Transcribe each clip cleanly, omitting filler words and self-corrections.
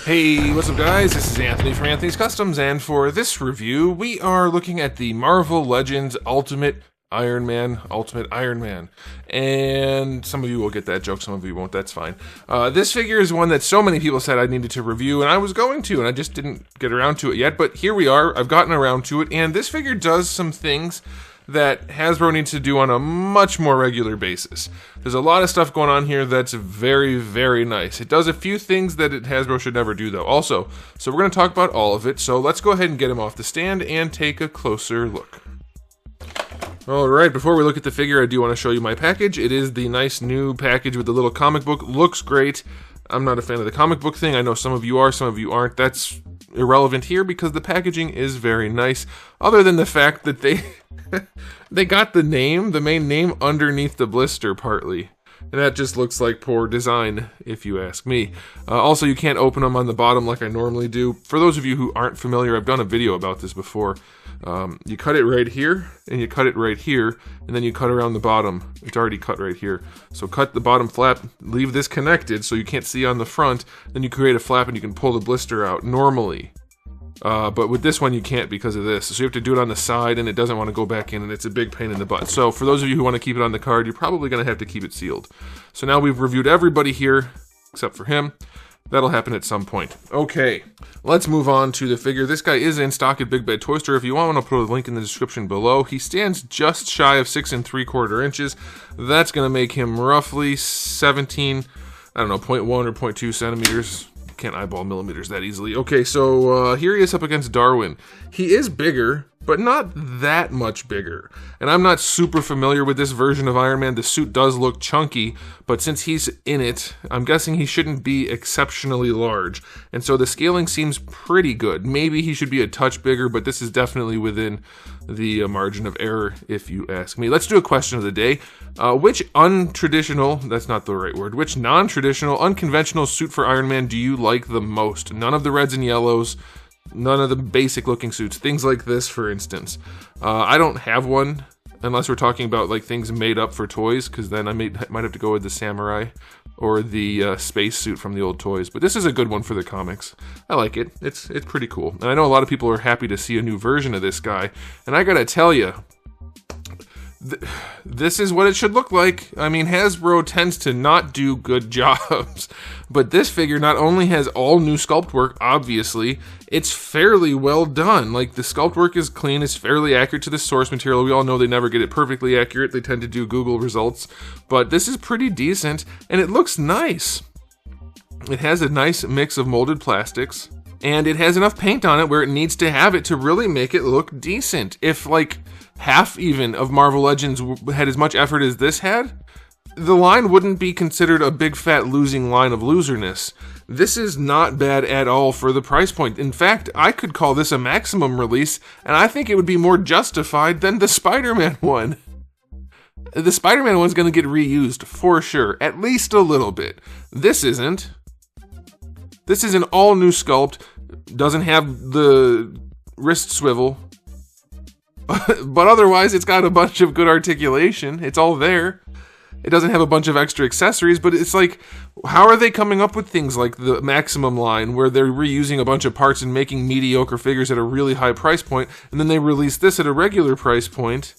Hey, what's up guys? This is Anthony from Anthony's Customs, and for this review, we are looking at the Marvel Legends Ultimate Iron Man. And some of you will get that joke, some of you won't, that's fine. This figure is one that so many people said I needed to review, and I was going to, and I just didn't get around to it yet, but here we are, I've gotten around to it, and this figure does some things that Hasbro needs to do on a much more regular basis. There's a lot of stuff going on here that's very, very nice. It does a few things that Hasbro should never do, though. Also, so we're going to talk about all of it, so let's go ahead and get him off the stand and take a closer look. Alright, before we look at the figure, I do want to show you my package. It is the nice new package with the little comic book. Looks great. I'm not a fan of the comic book thing. I know some of you are, some of you aren't. That's irrelevant here because the packaging is very nice, other than the fact that they got the main name underneath the blister partly, and that just looks like poor design if you ask me. Also, you can't open them on the bottom like I normally do. For those of you who aren't familiar, I've done a video about this before. You cut it right here, and you cut it right here, and then you cut around the bottom. It's already cut right here. So cut the bottom flap, leave this connected so you can't see on the front, then you create a flap and you can pull the blister out normally. But with this one you can't because of this. So you have to do it on the side, and it doesn't want to go back in, and it's a big pain in the butt. So for those of you who want to keep it on the card, you're probably going to have to keep it sealed. So now we've reviewed everybody here, except for him. That'll happen at some point. Okay, let's move on to the figure. This guy is in stock at Big Bad Toy Store. If you want, I'll put a link in the description below. He stands just shy of 6 3/4 inches. That's going to make him roughly 17, I don't know, 0.1 or 0.2 centimeters. Can't eyeball millimeters that easily. Okay, so here he is up against Darwin. He is bigger, but not that much bigger. And I'm not super familiar with this version of Iron Man. The suit does look chunky, but since he's in it, I'm guessing he shouldn't be exceptionally large. And so the scaling seems pretty good. Maybe he should be a touch bigger, but this is definitely within the margin of error, if you ask me. Let's do a question of the day. Which untraditional, that's not the right word, which non-traditional, unconventional suit for Iron Man do you like the most? None of the reds and yellows, none of the basic looking suits, things like this, for instance. I don't have one, unless we're talking about like things made up for toys, because then I might have to go with the samurai or the space suit from the old toys. But this is a good one for the comics. I like it. It's pretty cool. And I know a lot of people are happy to see a new version of this guy. And I gotta tell you, this is what it should look like. I mean, Hasbro tends to not do good jobs, but this figure not only has all new sculpt work, obviously, it's fairly well done. Like, the sculpt work is clean, it's fairly accurate to the source material. We all know they never get it perfectly accurate. They tend to do Google results, but this is pretty decent, and it looks nice. It has a nice mix of molded plastics, and it has enough paint on it where it needs to have it to really make it look decent. If, like, half even of Marvel Legends had as much effort as this had, the line wouldn't be considered a big fat losing line of loserness. This is not bad at all for the price point. In fact, I could call this a maximum release, and I think it would be more justified than the Spider-Man one. The Spider-Man one's going to get reused for sure, at least a little bit. This isn't. This is an all new sculpt, doesn't have the wrist swivel, but otherwise it's got a bunch of good articulation. It's all there. It doesn't have a bunch of extra accessories, but it's like, how are they coming up with things like the Maximum line where they're reusing a bunch of parts and making mediocre figures at a really high price point, and then they release this at a regular price point?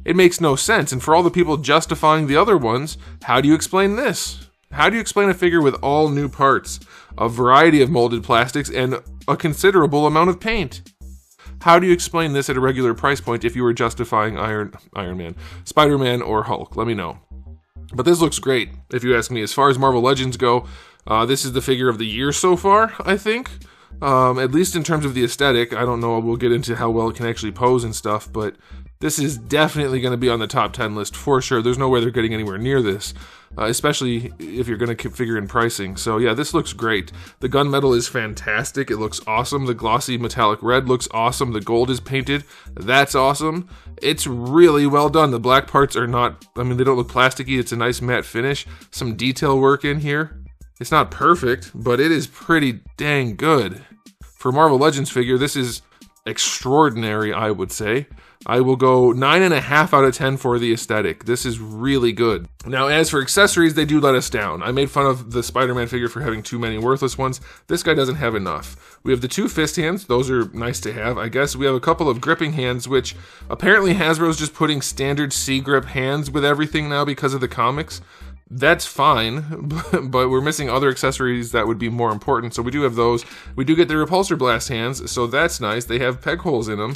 It makes no sense. And for all the people justifying the other ones, how do you explain this? How do you explain a figure with all new parts, a variety of molded plastics, and a considerable amount of paint? How do you explain this at a regular price point if you were justifying Iron Man, Spider-Man, or Hulk? Let me know. But this looks great, if you ask me. As far as Marvel Legends go, this is the figure of the year so far, I think. At least in terms of the aesthetic. I don't know, we'll get into how well it can actually pose and stuff, but this is definitely going to be on the top 10 list for sure. There's no way they're getting anywhere near this, especially if you're going to figure in pricing. So yeah, this looks great. The gunmetal is fantastic. It looks awesome. The glossy metallic red looks awesome. The gold is painted. That's awesome. It's really well done. The black parts are not, I mean, they don't look plasticky. It's a nice matte finish. Some detail work in here. It's not perfect, but it is pretty dang good. For a Marvel Legends figure, this is extraordinary, I would say. I will go 9.5 out of 10 for the aesthetic. This is really good. Now, as for accessories, they do let us down. I made fun of the Spider-Man figure for having too many worthless ones. This guy doesn't have enough. We have the 2 fist hands. Those are nice to have, I guess. We have a couple of gripping hands, which apparently Hasbro's just putting standard C-grip hands with everything now because of the comics. That's fine, but we're missing other accessories that would be more important, so we do have those. We do get the repulsor blast hands, so that's nice. They have peg holes in them.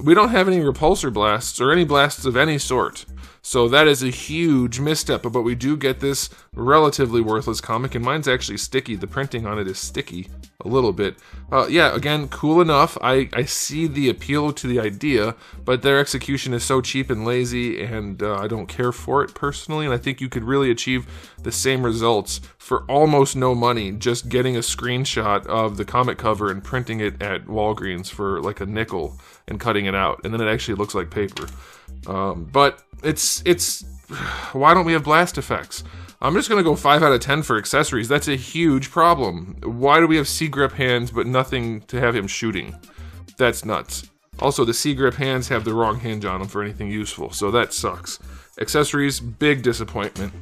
We don't have any repulsor blasts, or any blasts of any sort, so that is a huge misstep, but we do get this relatively worthless comic, and mine's actually sticky. The printing on it is sticky a little bit. Yeah, again, cool enough. I see the appeal to the idea, but their execution is so cheap and lazy, and I don't care for it personally, and I think you could really achieve the same results for almost no money just getting a screenshot of the comic cover and printing it at Walgreens for like a nickel and cutting it out, and then it actually looks like paper. But it's why don't we have blast effects? I'm just going to go 5 out of 10 for accessories. That's a huge problem. Why do we have C-grip hands but nothing to have him shooting? That's nuts. Also, the C-grip hands have the wrong hinge on them for anything useful, so that sucks. Accessories, big disappointment.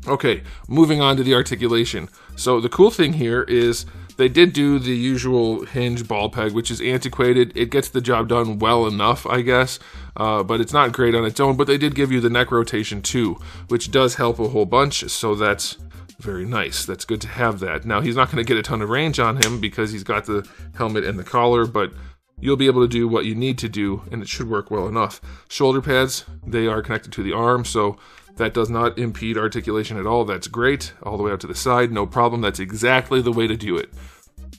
Okay, moving on to the articulation. So the cool thing here is they did do the usual hinge ball peg, which is antiquated. It gets the job done well enough, I guess, but it's not great on its own. But they did give you the neck rotation too, which does help a whole bunch, so that's very nice. That's good to have that. Now, he's not going to get a ton of range on him because he's got the helmet and the collar, but you'll be able to do what you need to do, and it should work well enough. Shoulder pads, they are connected to the arm, so that does not impede articulation at all. That's great. All the way out to the side, no problem. That's exactly the way to do it.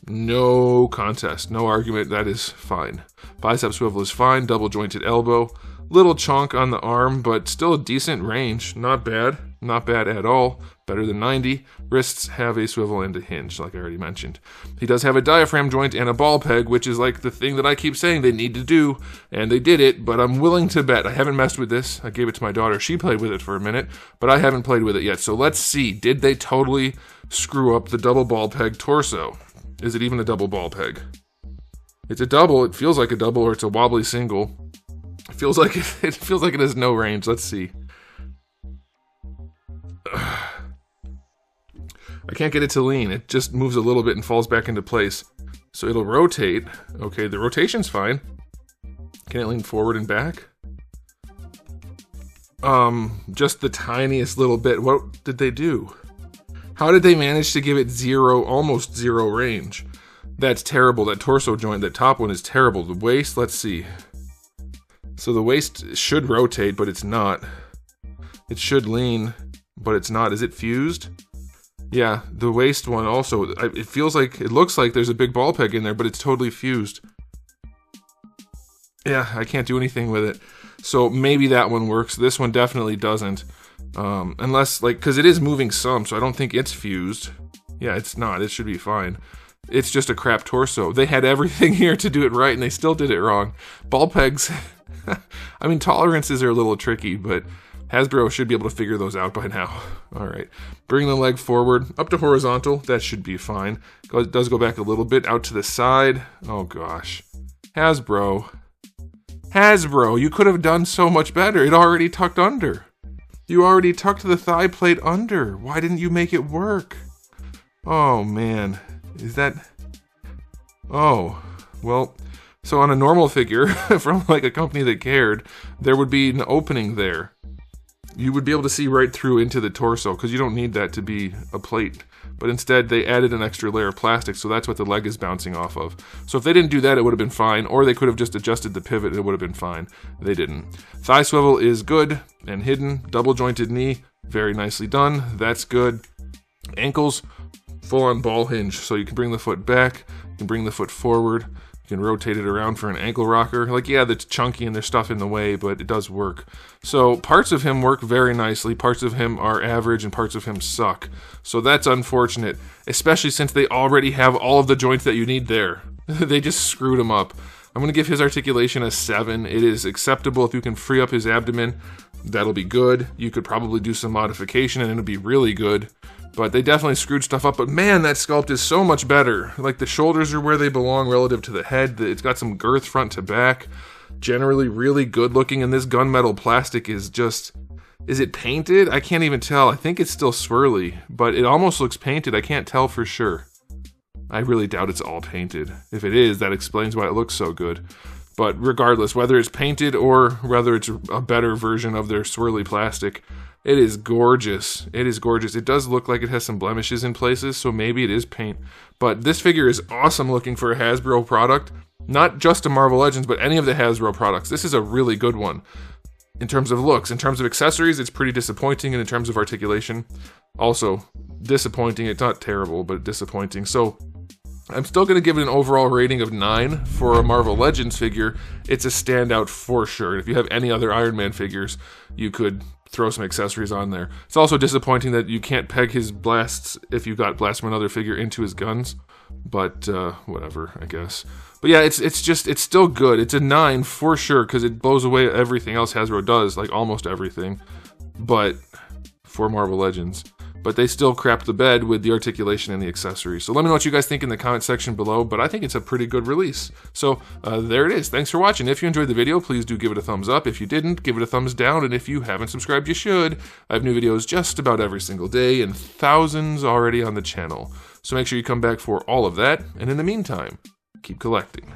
No contest, no argument. That is fine. Bicep swivel is fine. Double jointed elbow. Little chonk on the arm, but still a decent range. Not bad. Not bad at all. Better than 90. Wrists have a swivel and a hinge, like I already mentioned. He does have a diaphragm joint and a ball peg, which is like the thing that I keep saying they need to do, and they did it, but I'm willing to bet. I haven't messed with this. I gave it to my daughter. She played with it for a minute, but I haven't played with it yet. So let's see. Did they totally screw up the double ball peg torso? Is it even a double ball peg? It's a double. It feels like a double, or it's a wobbly single. It feels like it has no range. Let's see. I can't get it to lean. It just moves a little bit and falls back into place. So it'll rotate. Okay, the rotation's fine. Can it lean forward and back? Just the tiniest little bit. What did they do? How did they manage to give it almost zero range? That's terrible. That torso joint, that top one is terrible. The waist, let's see. So the waist should rotate, but it's not. It should lean, but it's not. Is it fused? Yeah, the waist one also. It looks like there's a big ball peg in there, but it's totally fused. Yeah, I can't do anything with it. So maybe that one works. This one definitely doesn't. Unless, because it is moving some, so I don't think it's fused. Yeah, it's not. It should be fine. It's just a crap torso. They had everything here to do it right, and they still did it wrong. Ball pegs, I mean, tolerances are a little tricky, but Hasbro should be able to figure those out by now. All right. Bring the leg forward, up to horizontal. That should be fine. It does go back a little bit, out to the side. Oh, gosh. Hasbro, you could have done so much better. It already tucked under. You already tucked the thigh plate under. Why didn't you make it work? Oh, man. Is that... Oh, well... So on a normal figure, from like a company that cared, there would be an opening there. You would be able to see right through into the torso, because you don't need that to be a plate. But instead, they added an extra layer of plastic, so that's what the leg is bouncing off of. So if they didn't do that, it would have been fine, or they could have just adjusted the pivot, and it would have been fine. They didn't. Thigh swivel is good and hidden. Double jointed knee, very nicely done. That's good. Ankles, full-on ball hinge, so you can bring the foot back, you can bring the foot forward, you can rotate it around for an ankle rocker. Like, yeah, that's chunky and there's stuff in the way, but it does work. So parts of him work very nicely. Parts of him are average and parts of him suck. So that's unfortunate, especially since they already have all of the joints that you need there. They just screwed him up. I'm going to give his articulation a 7. It is acceptable. If you can free up his abdomen, that'll be good. You could probably do some modification and it'll be really good. But they definitely screwed stuff up. But man, that sculpt is so much better. Like, the shoulders are where they belong relative to the head. It's got some girth front to back. generally really good looking, and this gunmetal plastic is just... Is it painted? I can't even tell. I think it's still swirly, but it almost looks painted. I can't tell for sure. I really doubt it's all painted. If it is, that explains why it looks so good. But regardless, whether it's painted or whether it's a better version of their swirly plastic, it is gorgeous. It is gorgeous. It does look like it has some blemishes in places, so maybe it is paint. But this figure is awesome looking for a Hasbro product. Not just a Marvel Legends, but any of the Hasbro products. This is a really good one. In terms of looks, in terms of accessories, it's pretty disappointing, and in terms of articulation, also disappointing. It's not terrible, but disappointing. So I'm still going to give it an overall rating of 9 for a Marvel Legends figure. It's a standout for sure. If you have any other Iron Man figures, you could throw some accessories on there. It's also disappointing that you can't peg his blasts, if you got blasts from another figure, into his guns. But whatever, I guess. But yeah, it's still good. It's a 9 for sure, because it blows away everything else Hasbro does, like almost everything. But for Marvel Legends. But they still crap the bed with the articulation and the accessories. So let me know what you guys think in the comment section below, but I think it's a pretty good release. So there it is. Thanks for watching. If you enjoyed the video, please do give it a thumbs up. If you didn't, give it a thumbs down. And if you haven't subscribed, you should. I have new videos just about every single day, and thousands already on the channel. So make sure you come back for all of that. And in the meantime, keep collecting.